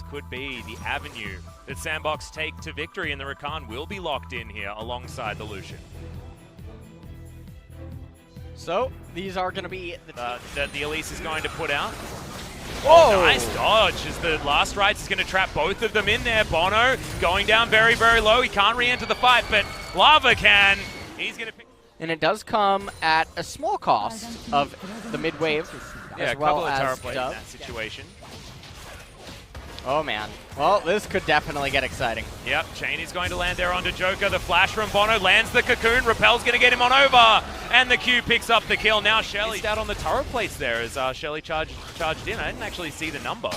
could be the avenue that Sandbox take to victory, and the Rakan will be locked in here alongside the Lucian. So, these are going to be the Elise is going to put out. Oh, nice dodge as the last rights is going to trap both of them in there. Bono going down very, very low. He can't re-enter the fight, but Lava can. He's going to pick. And it does come at a small cost of the mid-wave, as well as in that situation. Oh man. Well, this could definitely get exciting. Yep, Chain is going to land there onto Joker. The flash from Bono lands the cocoon. Repel's going to get him on over. And the Q picks up the kill. Now Shelly's out on the turret plates there as Shelly charged in. I didn't actually see the number.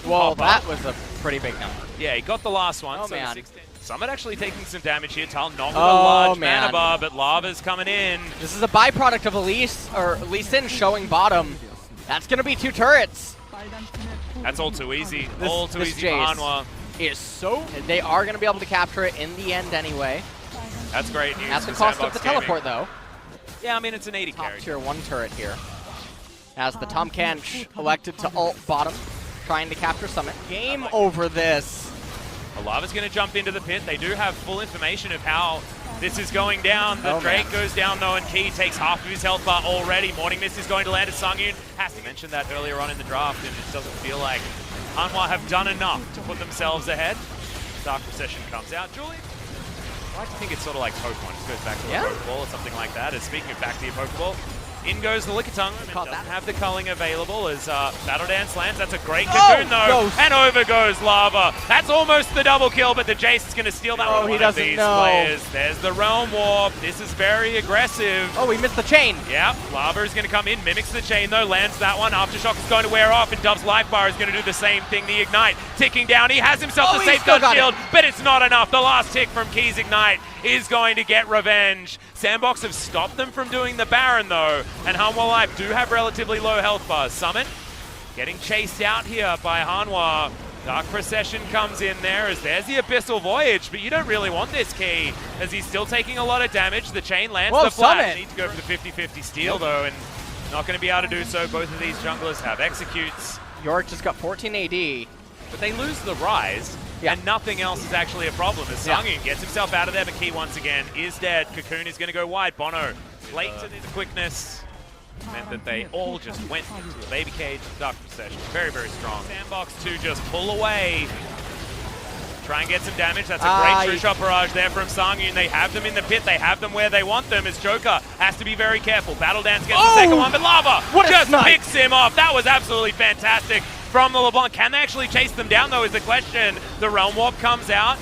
Well, that was a pretty big number. Yeah, he got the last one. Oh, so man. Summit actually taking some damage here. Tal not with a large mana bar, but Lava's coming in. This is a byproduct of Elise, or Lee Sin showing bottom. That's going to be 2 turrets. That's all too easy. All too easy for Hanwha. They are going to be able to capture it in the end anyway. That's great news. At the cost of the teleport, though. Yeah, I mean, it's an 80 Top carry. tier 1 turret here. As the Tom Kench elected to ult bottom, trying to capture Summit. Game over this. Lava's going to jump into the pit. They do have full information of how this is going down. The Drake goes down, though, and Key takes half of his health bar already. Morning Mist is going to land at Sungyun. Has to mention that earlier on in the draft, and it doesn't feel like Hanwha have done enough to put themselves ahead. Dark Recession comes out. Julie, I like to think it's sort of like Pokemon. It just goes back to a Pokeball or something like that. As speaking of back to your Pokeball, in goes the Lickitung. Doesn't have the culling available as Battle Dance lands. That's a great cocoon, though. And over goes Lava. That's almost the double kill, but the Jace is going to steal that one. He doesn't these know. Players. There's the Realm Warp. This is very aggressive. Oh, he missed the chain. Yep. Lava is going to come in, mimics the chain, though. Lands that one. Aftershock is going to wear off, and Dove's life bar is going to do the same thing. The Ignite ticking down. He has himself the safeguard shield, but it's not enough. The last tick from Key's Ignite is going to get revenge. Sandbox have stopped them from doing the Baron, though, and Hanwha Life do have relatively low health bars. Summit getting chased out here by Hanwha. Dark Procession comes in there as there's the Abyssal Voyage, but you don't really want this Key as he's still taking a lot of damage. The chain lands the flash. Need to go for the 50-50 steal, though, and not going to be able to do so. Both of these junglers have executes. Yorick just got 14 AD. But they lose the Rise, and nothing else is actually a problem. As Sungyun gets himself out of there, but Key once again is dead. Cocoon is going to go wide. Bono, late to the quickness, meant that they all just went into a baby cage. Dark Procession, very, very strong. Sandbox to just pull away. Try and get some damage. That's a great true shot barrage there from Sungyun. They have them in the pit. They have them where they want them as Joker has to be very careful. Battle Dance gets the second one, but Lava just picks him off. That was absolutely fantastic from the LeBlanc. Can they actually chase them down, though, is the question. The Realm Warp comes out.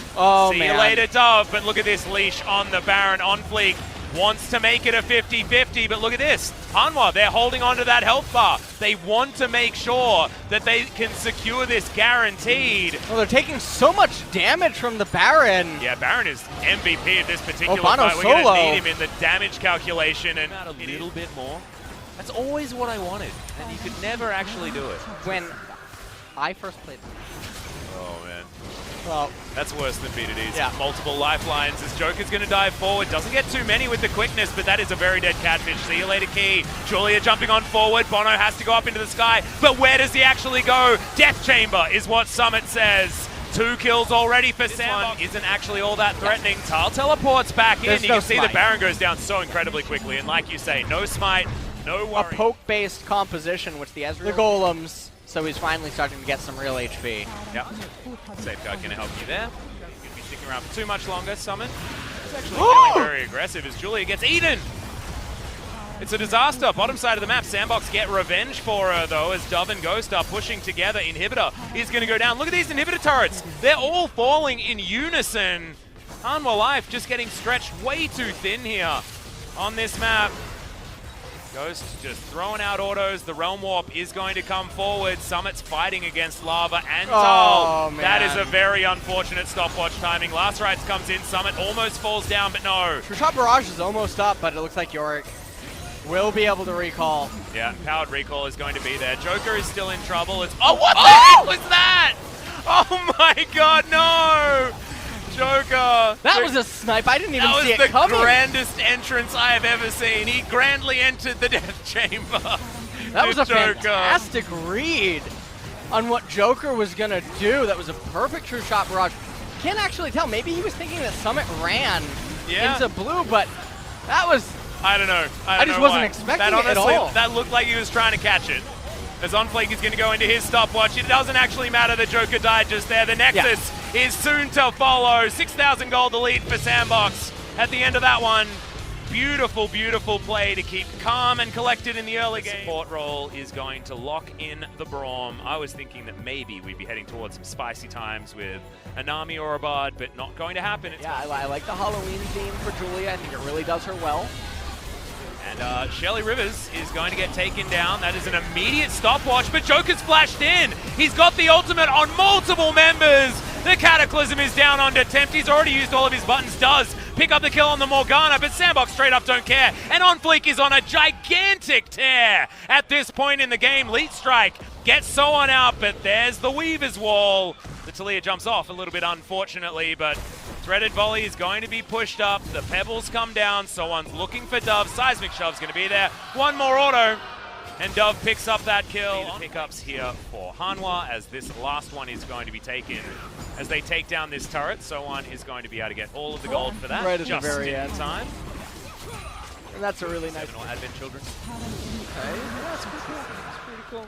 See you later, Dove. But look at this leash on the Baron on fleek. Wants to make it a 50-50, but look at this. Hanwha, they're holding on to that health bar. They want to make sure that they can secure this guaranteed. Well, they're taking so much damage from the Baron. Yeah, Baron is MVP of this particular fight. We're going to need him in the damage calculation and a little bit more. That's always what I wanted, and you could never actually do it. When I first played. Oh, man. Well, that's worse than BDD's. Yeah. Multiple lifelines as Joker's going to dive forward. Doesn't get too many with the quickness, but that is a very dead catfish. See you later, Key. Julia jumping on forward. Bono has to go up into the sky, but where does he actually go? Death Chamber is what Summit says. 2 kills already for Sandbox. Isn't actually all that threatening. Tal teleports back in. You can see the Baron goes down so incredibly quickly, and like you say, no smite, no worry. A poke-based composition, which the Golems. So he's finally starting to get some real HP. Yep. Safeguard going to help you there. Going to be sticking around for too much longer. Summon is actually feeling very aggressive as Julia gets eaten. It's a disaster. Bottom side of the map. Sandbox get revenge for her, though, as Dove and Ghost are pushing together. Inhibitor is going to go down. Look at these Inhibitor turrets. They're all falling in unison. Hanwha Life just getting stretched way too thin here on this map. Ghost just throwing out autos. The Realm Warp is going to come forward. Summit's fighting against Lava and Tal. That is a very unfortunate stopwatch timing. Last Rights comes in. Summit almost falls down, but no. True Shot Barrage is almost up, but it looks like Yorick will be able to recall. Yeah, powered recall is going to be there. Joker is still in trouble. It's what the heck was that? Oh my god, no! Joker. That was a snipe. I didn't even see it coming. That was the grandest entrance I have ever seen. He grandly entered the death chamber. That was a fantastic read. on what Joker was going to do. That was a perfect true shot barrage. Can't actually tell. Maybe he was thinking that Summit ran into blue, but that was... I don't know. I just wasn't expecting it at all. That looked like he was trying to catch it. As OnFleek is going to go into his stopwatch, it doesn't actually matter that Joker died just there. The Nexus is soon to follow. 6,000 gold the lead for Sandbox at the end of that one. Beautiful, beautiful play to keep calm and collected in the early game. Support role is going to lock in the Braum. I was thinking that maybe we'd be heading towards some spicy times with a Nami or a Bard, but not going to happen. I like the Halloween theme for Julia. I think it really does her well. And HLE Rivers is going to get taken down. That is an immediate stopwatch, but Joker's flashed in. He's got the ultimate on multiple members. The Cataclysm is down onto Tempt. He's already used all of his buttons. Does pick up the kill on the Morgana, but Sandbox straight up don't care. And OnFleek is on a gigantic tear at this point in the game. Lead Strike gets Soan out, but there's the Weaver's Wall. The Talia jumps off a little bit unfortunately, but Threaded Volley is going to be pushed up. The Pebbles come down. Soan's looking for Dove. Seismic Shove's going to be there. One more auto. And Dove picks up that kill. Pickups here for Hanwha as this last one is going to be taken. As they take down this turret, Soan is going to be able to get all of the gold for that. Right at just the very in end. Time. And that's a really nice Advent Children. Okay, that's pretty cool. That's pretty cool.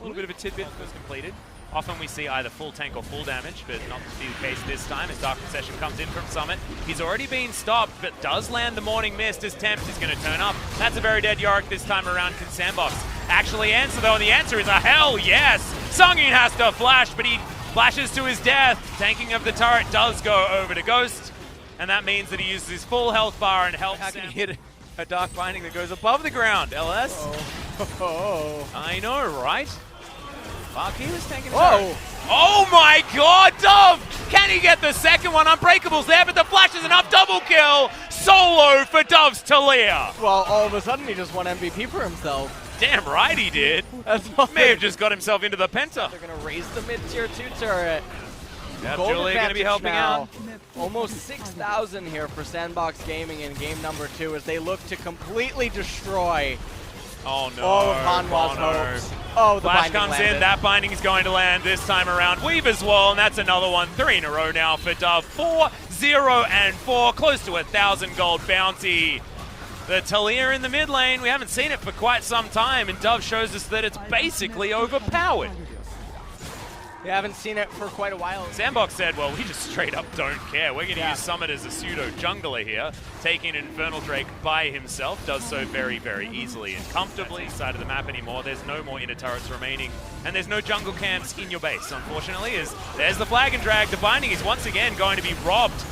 A little bit of a tidbit was completed. Often we see either full tank or full damage, but not to be the case this time as Dark Recession comes in from Summit. He's already been stopped, but does land the Morning Mist as Tempt is going to turn up. That's a very dead Yorick this time around. Can Sandbox actually answer though? And the answer is a hell yes! Sungin has to flash, but he flashes to his death. Tanking of the turret does go over to Ghost, and that means that he uses his full health bar and helps. How can he hit a Dark Binding that goes above the ground, LS? Oh. I know, right? He was taking a Whoa! Oh my god, Dove! Can he get the second one? Unbreakable's there, but the flash is enough. Double kill! Solo for Dove's Talia! Well, all of a sudden he just won MVP for himself. Damn right he did. That's May have just got himself into the Penta. They're going to raise the mid-tier 2 turret. Yep, Gold Julia going to be helping out. Almost 6,000 here for Sandbox Gaming in game number 2 as they look to completely destroy Oh no. all of Hanwha's hopes. Oh, the Flash binding comes landed. in, that binding is going to land this time around. Weaver's Wall, and that's another one. 3 in a row now for Dove. 4, 0, and 4. Close to 1,000 gold bounty. The Talia in the mid lane, we haven't seen it for quite some time, and Dove shows us that it's basically overpowered. We haven't seen it for quite a while. Sandbox said, well, we just straight up don't care. We're going to use Summit as a pseudo jungler here. Taking an Infernal Drake by himself does so very, very easily and comfortably. Side of the map anymore. There's no more inner turrets remaining. And there's no jungle camps in your base, unfortunately. As there's the flag and drag. The binding is once again going to be robbed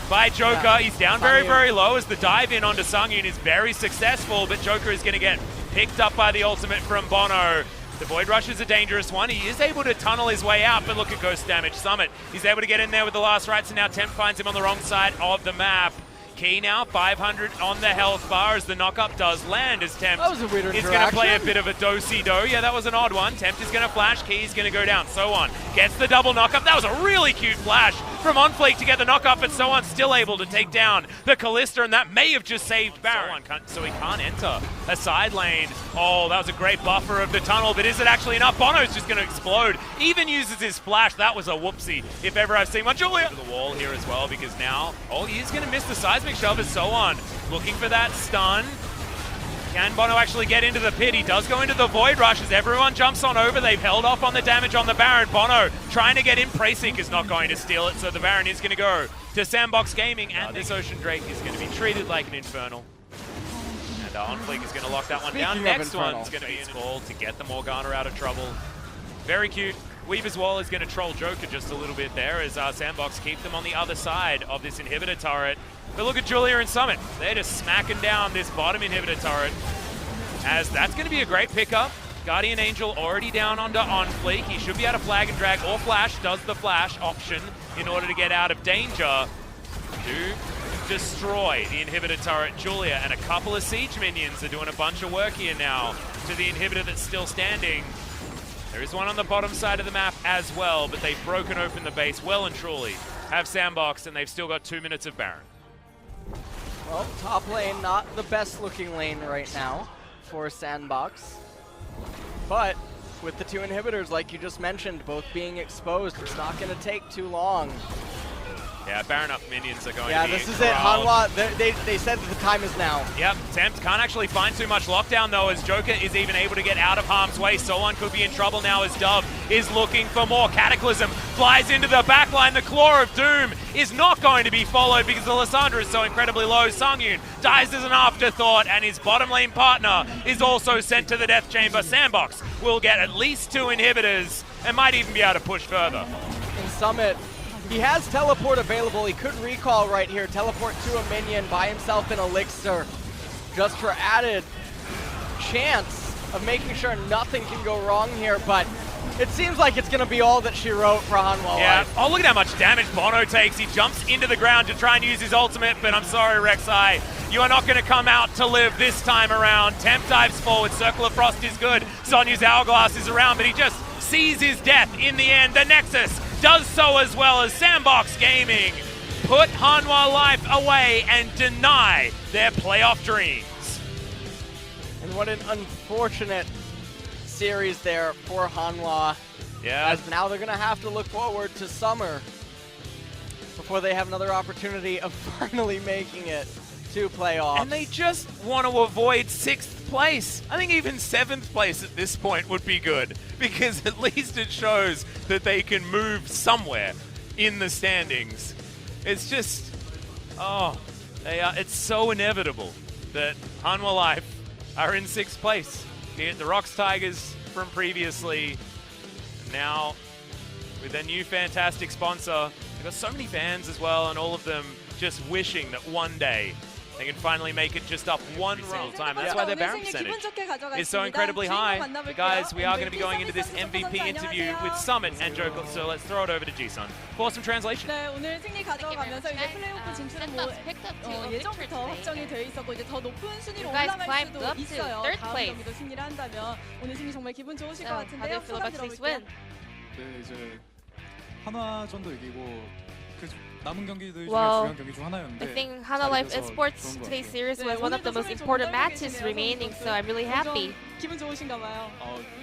by Joker. He's down very, very low as the dive in onto Sungin is very successful, but Joker is going to get picked up by the ultimate from Bono. The Void Rush is a dangerous one. He is able to tunnel his way out, but look at Ghost damage. Summit, he's able to get in there with the last rights, and now Tempt finds him on the wrong side of the map. Key now, 500 on the health bar as the knock-up does land as Tempt is going to play a bit of a do-si-do. Yeah, that was an odd one. Tempt is going to flash, Key's going to go down. Soan gets the double knock-up. That was a really cute flash from OnFleek to get the knock-up, but Soan's still able to take down the Callista, and that may have just saved Baron. So he can't enter a side lane. Oh, that was a great buffer of the tunnel, but is it actually enough? Bono's just going to explode. Even uses his flash. That was a whoopsie, if ever I've seen one. Julia to the wall here as well, because now, oh, he is going to miss the seismic shove as Soan looking for that stun. Can Bono actually get into the pit? He does go into the Void Rush as everyone jumps on over. They've held off on the damage on the Baron. Bono trying to get in. Preseek is not going to steal it, so the Baron is going to go to Sandbox Gaming, and this Ocean Drake is going to be treated like an Infernal. And OnFleek is going to lock that one down. Next one's going to be a call to get the Morgana out of trouble. Very cute. Weaver's Wall is going to troll Joker just a little bit there as Sandbox keep them on the other side of this inhibitor turret. But look at Julia and Summit. They're just smacking down this bottom inhibitor turret. As that's going to be a great pickup. Guardian Angel already down onto OnFleek. He should be able to flag and drag or flash. Does the flash option in order to get out of danger. To destroy the inhibitor turret. Julia and a couple of siege minions are doing a bunch of work here now to the inhibitor that's still standing. There is one on the bottom side of the map as well, but they've broken open the base well and truly. Have Sandbox, and they've still got 2 minutes of Baron. Well, top lane, not the best looking lane right now for Sandbox. But with the two inhibitors, like you just mentioned, both being exposed, it's not going to take too long. Yeah, Baron up minions are going to be Yeah, this is it. Hanwha, they said that the time is now. Yep, Tempt can't actually find too much lockdown though, as Joker is even able to get out of harm's way. Someone could be in trouble now as Dove is looking for more. Cataclysm flies into the backline. The Claw of Doom is not going to be followed because the Lissandra is so incredibly low. Songyun dies as an afterthought, and his bottom lane partner is also sent to the death chamber. Sandbox will get at least 2 inhibitors and might even be able to push further. In Summit, he has teleport available. He could recall right here, teleport to a minion, buy himself an elixir, just for added chance of making sure nothing can go wrong here. But it seems like it's going to be all that she wrote for Hanwha. Yeah. Oh, look at how much damage Bono takes. He jumps into the ground to try and use his ultimate, but I'm sorry, Rek'Sai, you are not going to come out to live this time around. Temp dives forward. Circle of Frost is good. Sonya's Hourglass is around, but he just sees his death in the end. The Nexus does so as well, as Sandbox Gaming put Hanwha Life away and deny their playoff dreams. And what an unfortunate series there for Hanwha. Yeah. As now they're going to have to look forward to summer before they have another opportunity of finally making it to playoffs. And they just want to avoid 6th place. I think even 7th place at this point would be good, because at least it shows that they can move somewhere in the standings. It's just, it's so inevitable that Hanwha Life are in 6th place. Be it the Rocks Tigers from previously, now with their new fantastic sponsor. They've got so many fans as well, and all of them just wishing that one day they can finally make it just up one single time. That's why their Baron percentage is so incredibly high. But guys, we are going to be going into this MVP interview with Summit and Joker, so let's throw it over to G-Sun for some translation. 네, 오늘 승리 가져가면서 이제 플레이오프 진출은 예전부터 확정이 되어 있었고 이제 더 높은 순위로 올라갈 수도 있어요. 다음 경기도 승리를 한다면 오늘 승리 정말 기분 좋으실 것 같은데요. 소감 들어볼게요. 네, 이제 한화전도 이기고 남은 경기들 중에 Well, 중요한 경기 중 하나였는데 I think Hanwha Life Esports today's series was one of the most important matches remaining, so I'm really happy. 기분 좋으신가 봐요.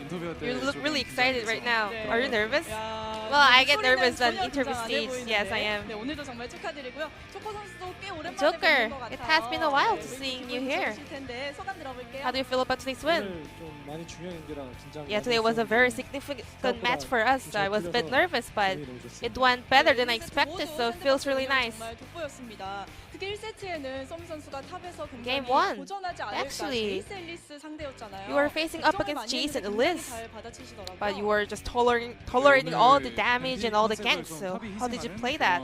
인터뷰 때 You look really excited right now. 네. Are you nervous? 야, Well, I get 소리는 nervous on 전혀 interview 긴장 안 stage. 해보이는데. Yes, I am. 네, 오늘도 정말 축하드리고요. 조커 선수도 꽤 오랜만에 Joker, 뵙는 것 같아요. it has been a while to 네, seeing 기분 you here. 좋으실 텐데 소감 들어볼게요. How do you feel about today's win? 좀 많이 중요한 경기라 긴장. Yeah, today was a very significant match for us. I was a bit nervous, but it went better than I expected, so it feels really nice. 정말 돋보였습니다. 특히 1세트에는 썸 선수가 탑에서 Game 굉장히 one. 도전하지 않을까. Actually, 제이스 앨리스 상대였잖아요. you were facing up 걱정을 against 많이 Jace and 했는데 Elise, 잘 받아치시더라고요. but you were just tolerating all the damage and all the ganks. So how did you play that?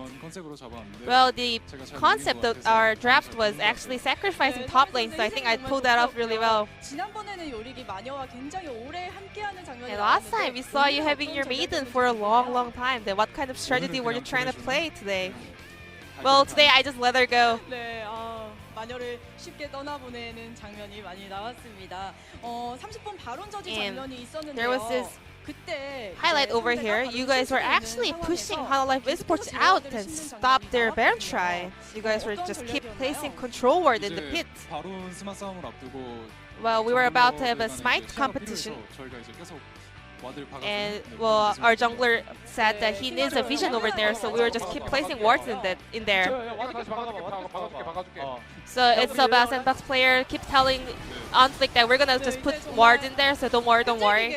Well, the concept of our draft was actually sacrificing top lane, so I think I pulled that off really well. 지난번에는 요리기 마녀와 굉장히 오래 함께하는 장면이 And last time we saw you having your 오늘은 maiden 어떤 for a 전략을 long time. Then what kind of strategy were you trying to play today? Well, today I just let her go. 네, 마녀를 쉽게 떠나보내는 장면이 많이 나왔습니다. 30분 발언 저지 And 장면이 있었는데요. there was this 그때 highlight over here. You guys were actually pushing Hanwha Life Esports out and stop their Baron try. You guys were just keep placing control ward in the pit. 바론 스마 싸움을 앞두고 Well, we were about to have a smite competition. 저희가 이제 계속 와드를 박았고 And well, our jungler said that he needs a vision over there, so we were just keep placing wards in there. So it's about Sandbox player keep telling Onflick that we're gonna just put ward in there, so don't worry, don't worry.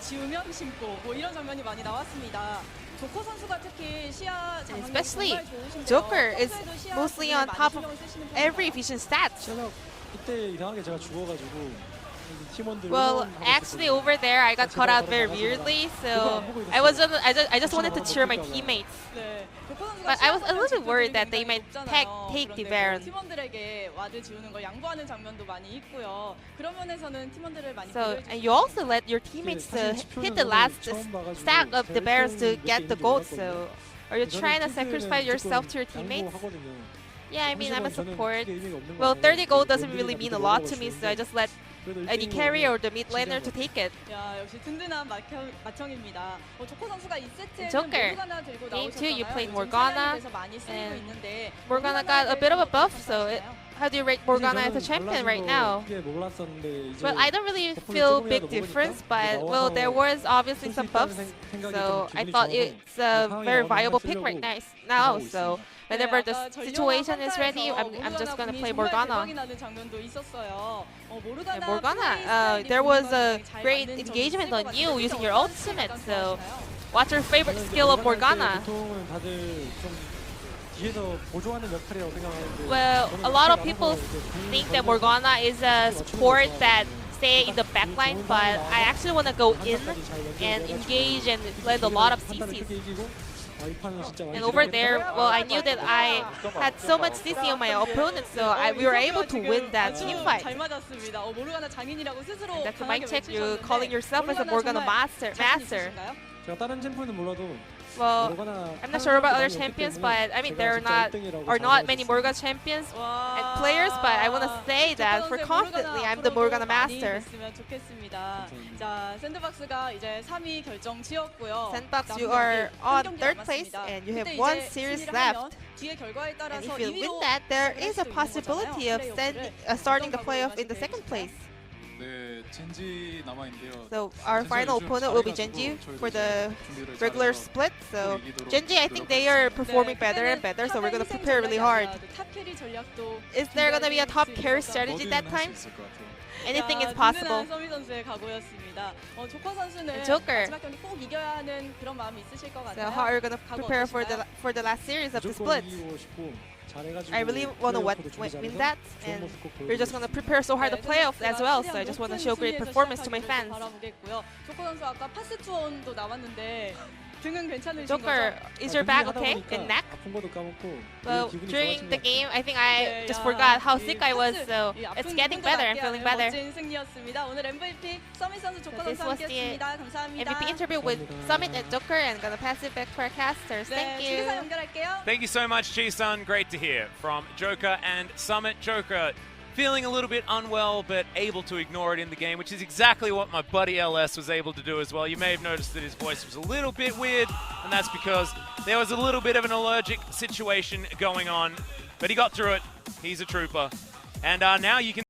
지우면 심고 뭐 이런 장면이 많이 나왔습니다. 조커 선수가 특히 시야 And 장악력이 especially 정말 좋으신데요. Joker is 평소에도 시야 mostly 장악을 on 많이 top of 신경을 쓰시는 편이에요. every vision stat. 제가 이때 이상하게 제가 죽어가지고 팀원들 Well, actually over there I got caught out very weirdly, so I just wanted to cheer my teammates. 네, 조커 선수가 But I was a 시야 little bit 장악력이 worried that they 굉장히 might 높잖아요. take the 그런데 Baron. 팀원들에게 와드 지우는 걸 양보하는 장면도 많이 있고요. 그런 면에서는 팀원들을 많이 So 배려해 and you also let your teammates to hit the last stack of the Barons to get the gold. So are you trying to sacrifice yourself to your teammates? Yeah, I mean I'm a support. Well, 30 gold doesn't really mean a lot to me, so I just let any carry or the mid laner to take it. 야, 역시 든든한 마청입니다. 조커 선수가 2세트에는 Joker. 모르가나 들고 Game two, you 나오셨잖아요. played 요즘 Morgana, 사냥에서 많이 쓰이고 and 있는데 Morgana got a bit of a buff, so how do you rate Morgana as a champion right now? Well, I don't really feel big difference, but well, there was obviously some buffs, so I thought it's a very viable pick right now. So whenever the situation is ready, I'm just gonna play Morgana. And Morgana, there was a great engagement on you using your ultimate. So, what's your favorite skill of Morgana? Well, a lot of people think that Morgana is a support that stay in the backline, but I actually want to go in and engage and land a lot of CCs. And over there, well, I knew that I had so much CC on my opponent, so we were able to win that team fight. And that's a mic check, you calling yourself as a Morgana master. Well, I'm not sure about other champions, but I mean there are not many Morgana champions and players, but I want to say that for confidently, I'm the Morgana master. Sandbox, you are on 3rd place and you have 1 series left. And if you win that, there is a possibility of starting the playoff in the 2nd place. So our final opponent will be Genji for the regular split. So Genji, I think they are performing better and better, so we're going to prepare really hard. Is there going to be a top carry strategy that time? Anything is possible. Joker. So how are you going to prepare for the last series of the splits? I really want to win that, and we're just going to prepare so hard to playoffs as well, so I just want to show great performance to my fans. Joker, is your back okay? And neck? Well, during the game, I think I just forgot how sick I was, so it's getting better. I'm feeling better. So this was the MVP interview with Summit and Joker, and gonna pass it back to our casters. Thank you. Thank you so much, Ji-sun. Great to hear from Joker and Summit. Joker feeling a little bit unwell, but able to ignore it in the game, which is exactly what my buddy LS was able to do as well. You may have noticed that his voice was a little bit weird, and that's because there was a little bit of an allergic situation going on, but he got through it. He's a trooper. And now you can